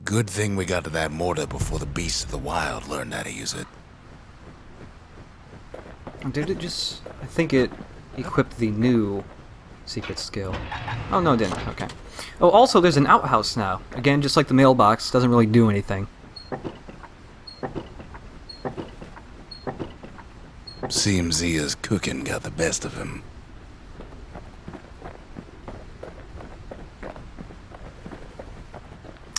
Good thing we got to that mortar before the beasts of the wild learned how to use it. Did it just... I think it equipped the new secret skill. Oh, no, it didn't. Okay. Oh, also, there's an outhouse now. Again, just like the mailbox, doesn't really do anything. Seems Zia's cooking got the best of him.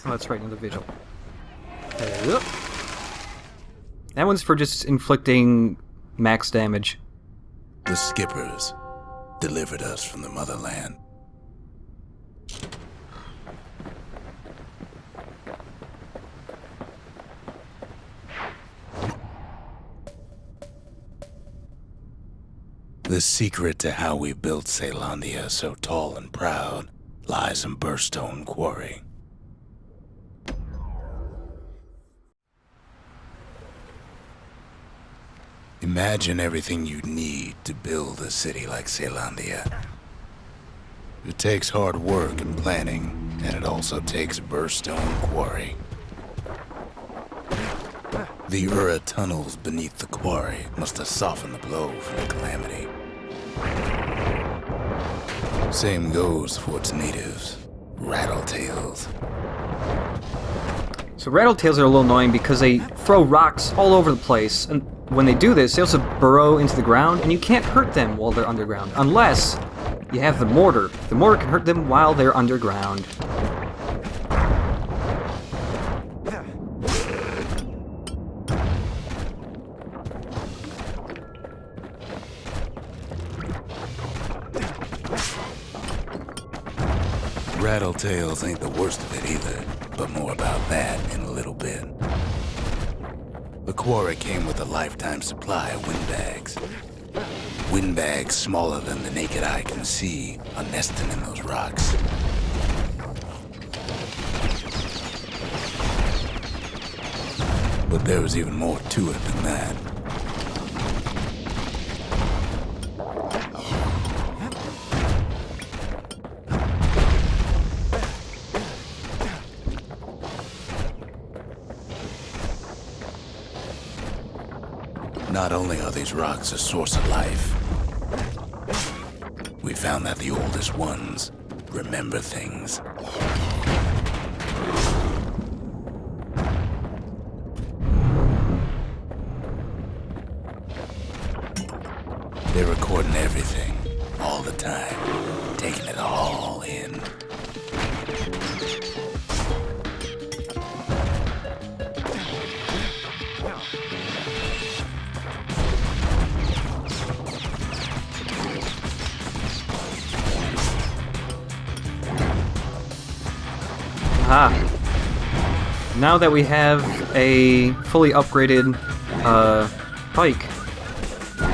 Oh, that's right, another vigil. That one's for just inflicting max damage. The skippers delivered us from the motherland. The secret to how we built Caelondia so tall and proud lies in Bastion Quarry. Imagine everything you'd need to build a city like Caelondia. It takes hard work and planning, and it also takes Bastion Quarry. The Ura tunnels beneath the quarry must have softened the blow from the calamity. Same goes for its natives, Rattletails. So Rattletails are a little annoying because they throw rocks all over the place, and when they do this, they also burrow into the ground, and you can't hurt them while they're underground, unless you have the mortar. The mortar can hurt them while they're underground. Rattletails ain't the worst of it either, but more about that in a little bit. The quarry came with a lifetime supply of windbags. Windbags smaller than the naked eye can see are nesting in those rocks. But there was even more to it than that. Not only are these rocks a source of life, we found that the oldest ones remember things. They're recording everything, all the time, taking it all in. Now that we have a fully upgraded pike,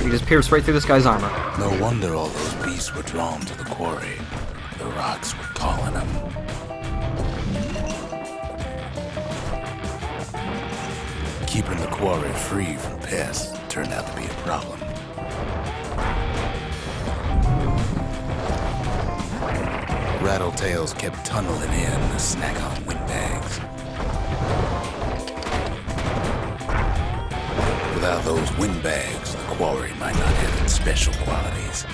we just pierce right through this guy's armor. No wonder all those beasts were drawn to the quarry. The rocks were calling them. Keeping the quarry free from pests turned out to be a problem. Rattletails kept tunneling in to snack on windbags. Without those windbags, the quarry might not have its special qualities.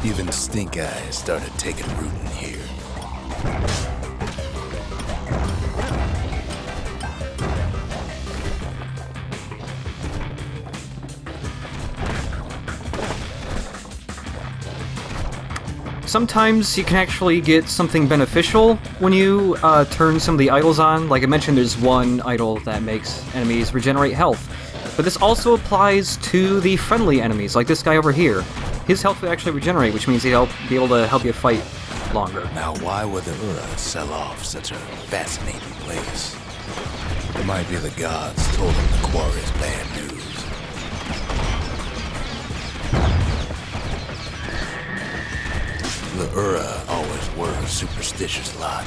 Even stink eyes started taking root in here. Sometimes you can actually get something beneficial when you turn some of the idols on. Like I mentioned, there's one idol that makes enemies regenerate health. But this also applies to the friendly enemies, like this guy over here. His health will actually regenerate, which means he'll be able to help you fight longer. Now, why would the Ura sell off such a fascinating place? It might be the gods told them the quarry's bad news. The Ura always were a superstitious lot.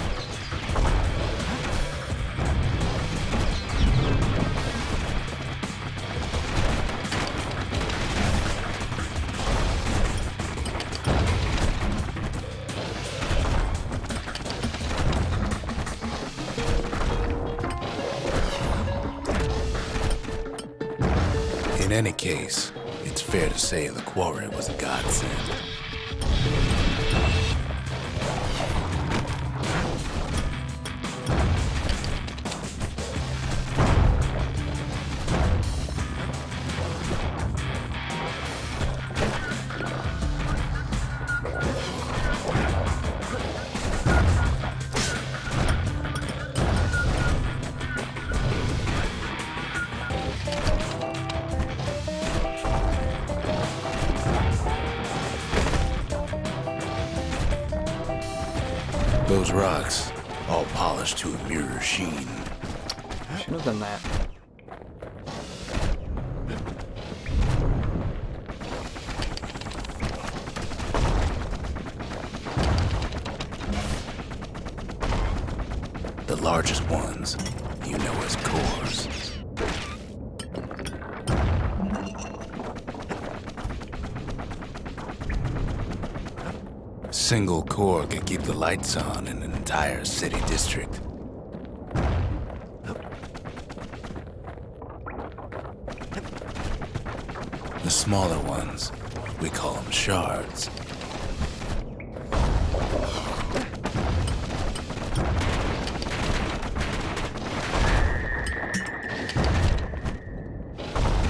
In any case, it's fair to say the quarry was a godsend. Those rocks, all polished to a mirror sheen. Should have done that. The largest ones, you know as cores. Single core could keep the lights on in an entire city district. The smaller ones, we call them shards.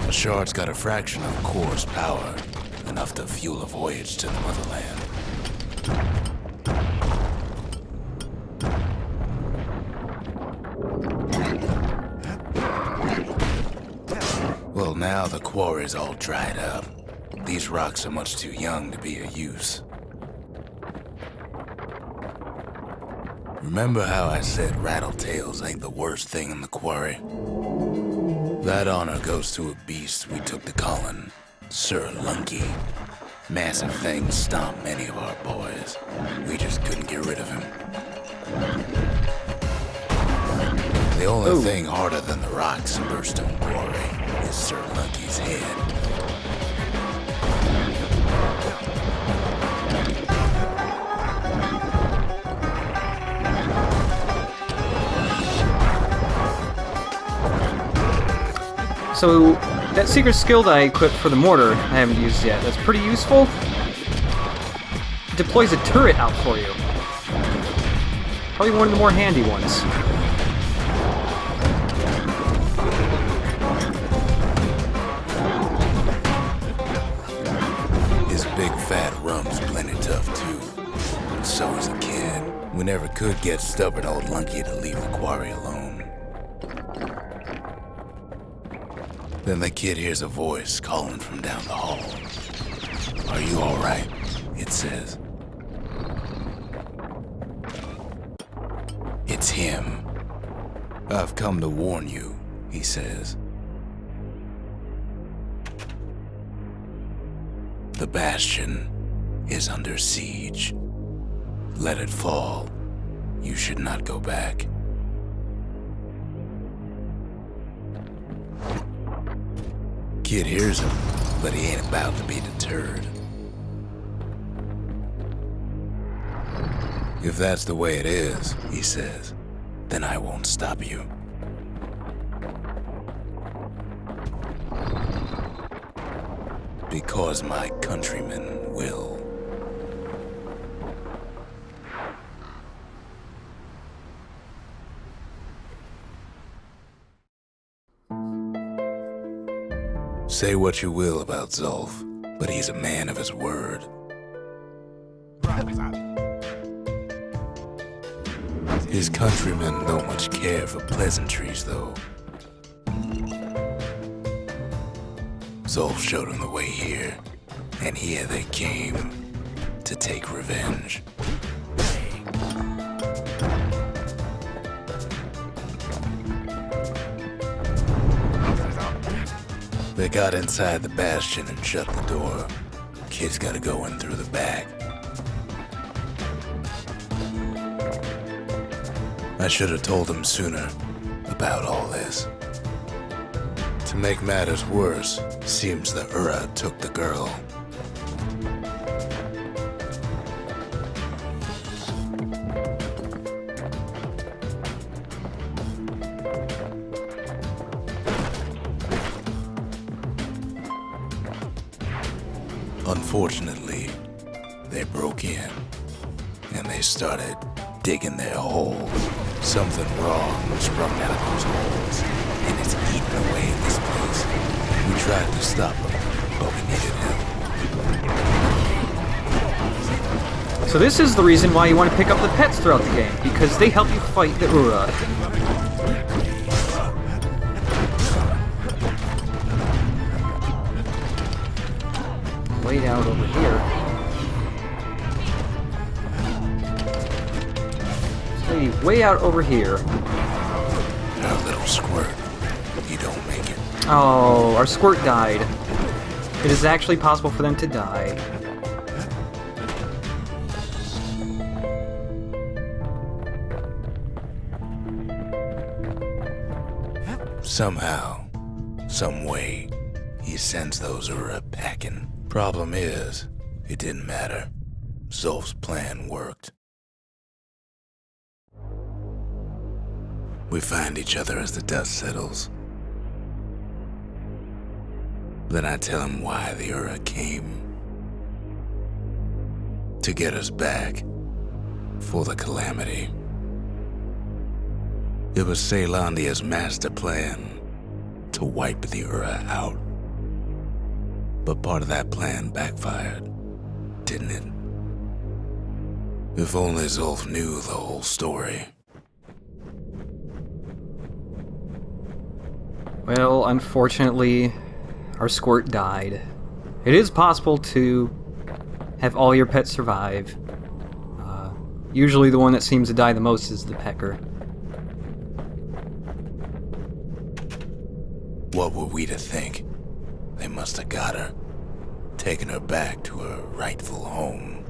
A shard's got a fraction of a core's power, enough to fuel a voyage to the motherland. Well, now the quarry's all dried up. These rocks are much too young to be of use. Remember how I said rattletails ain't the worst thing in the quarry? That honor goes to a beast we took to Colin, Sir Lunky. Massive things stomped many of our boys. We just couldn't get rid of him. The only thing harder than the rocks in Bastion Quarry is Sir Lunky's head. So, that secret skill that I equipped for the mortar, I haven't used yet. That's pretty useful. It deploys a turret out for you. Probably one of the more handy ones. His big fat rum's plenty tough too. And so is a kid. We never could get stubborn old Lunky to leave the quarry alone. Then the kid hears a voice calling from down the hall. "Are you all right?" it says. It's him. "I've come to warn you," he says. "The Bastion is under siege. Let it fall. You should not go back." Kid hears him, but he ain't about to be deterred. "If that's the way it is," he says, "then I won't stop you." Because my countrymen will. Say what you will about Zulf, but he's a man of his word. His countrymen don't much care for pleasantries, though. Zulf showed him the way here, and here they came to take revenge. They got inside the Bastion and shut the door. Kid's gotta go in through the back. I should have told him sooner about all this. To make matters worse, seems the Ura took the girl. Unfortunately, they broke in, and they started digging their holes. Something wrong sprung out of those holes, and it's eating away at this place. We tried to stop them, but we needed help. So this is the reason why you want to pick up the pets throughout the game, because they help you fight the Ura. Way out over here. Lady, way out over here. Our little squirt, you don't make it. Oh, our squirt died. It is actually possible for them to die. Somehow, some way, he sends those Ura packing. Problem is, it didn't matter. Zolf's plan worked. We find each other as the dust settles. Then I tell him why the Ura came. To get us back. For the Calamity. It was Caelondia's master plan to wipe the Ura out. But part of that plan backfired, didn't it? If only Zolf knew the whole story. Well, unfortunately, our squirt died. It is possible to have all your pets survive. Usually the one that seems to die the most is the pecker. What were we to think? They must have got her, taken her back to her rightful home.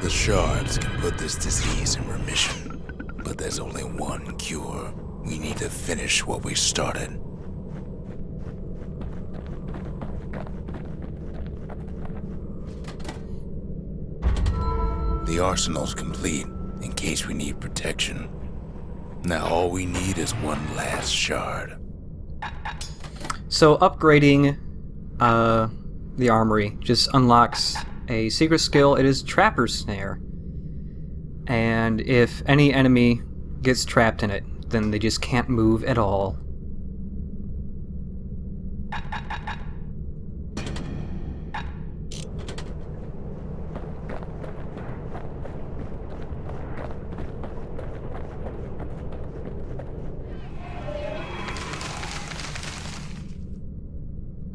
The shards can put this disease in remission, but there's only one cure. We need to finish what we started. The arsenal's complete, in case we need protection. Now all we need is one last shard. So upgrading the armory just unlocks a secret skill. It is Trapper's Snare. And if any enemy gets trapped in it, then they just can't move at all.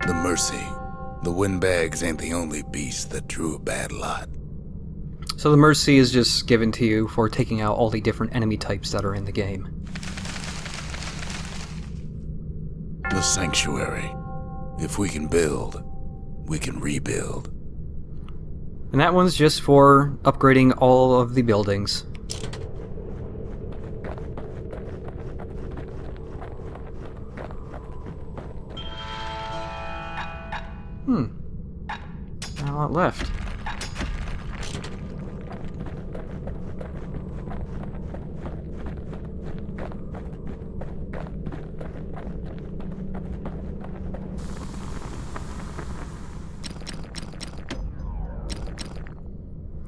The Mercy. The windbags ain't the only beast that drew a bad lot. So the Mercy is just given to you for taking out all the different enemy types that are in the game. The Sanctuary. If we can build, we can rebuild. And that one's just for upgrading all of the buildings. Not a lot left.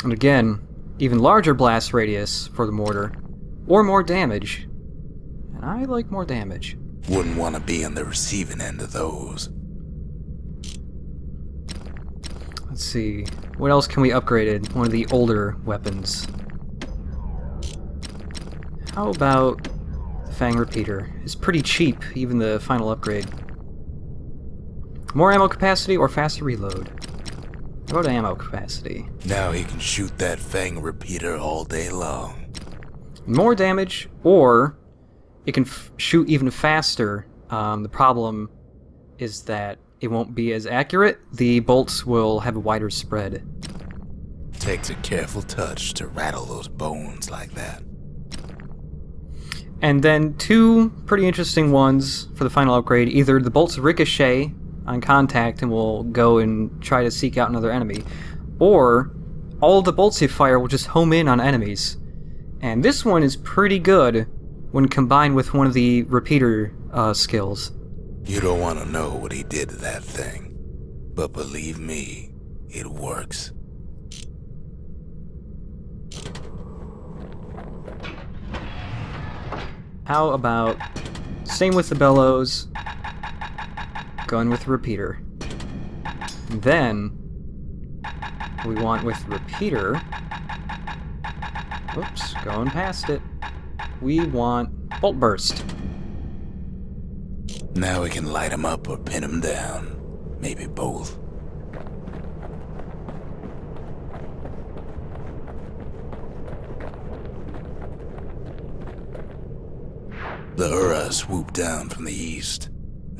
And again, even larger blast radius for the mortar, or more damage. And I like more damage. Wouldn't want to be on the receiving end of those. Let's see, what else can we upgrade in one of the older weapons? How about the Fang Repeater? It's pretty cheap, even the final upgrade. More ammo capacity or faster reload? How about ammo capacity? Now he can shoot that Fang Repeater all day long. More damage, or it can shoot even faster. The problem is that it won't be as accurate. The bolts will have a wider spread. Takes a careful touch to rattle those bones like that. And then two pretty interesting ones for the final upgrade. Either the bolts ricochet on contact and will go and try to seek out another enemy, or all of the bolts you fire will just home in on enemies. And this one is pretty good when combined with one of the repeater skills. You don't want to know what he did to that thing, but believe me, it works. How about, same with the bellows, going with the repeater. Then, we want with repeater, oops, going past it, we want bolt burst. Now we can light him up or pin him down. Maybe both. The Ura swooped down from the east.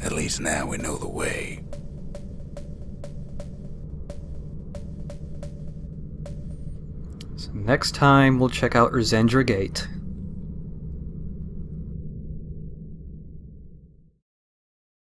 At least now we know the way. So next time we'll check out Urzendra Gate.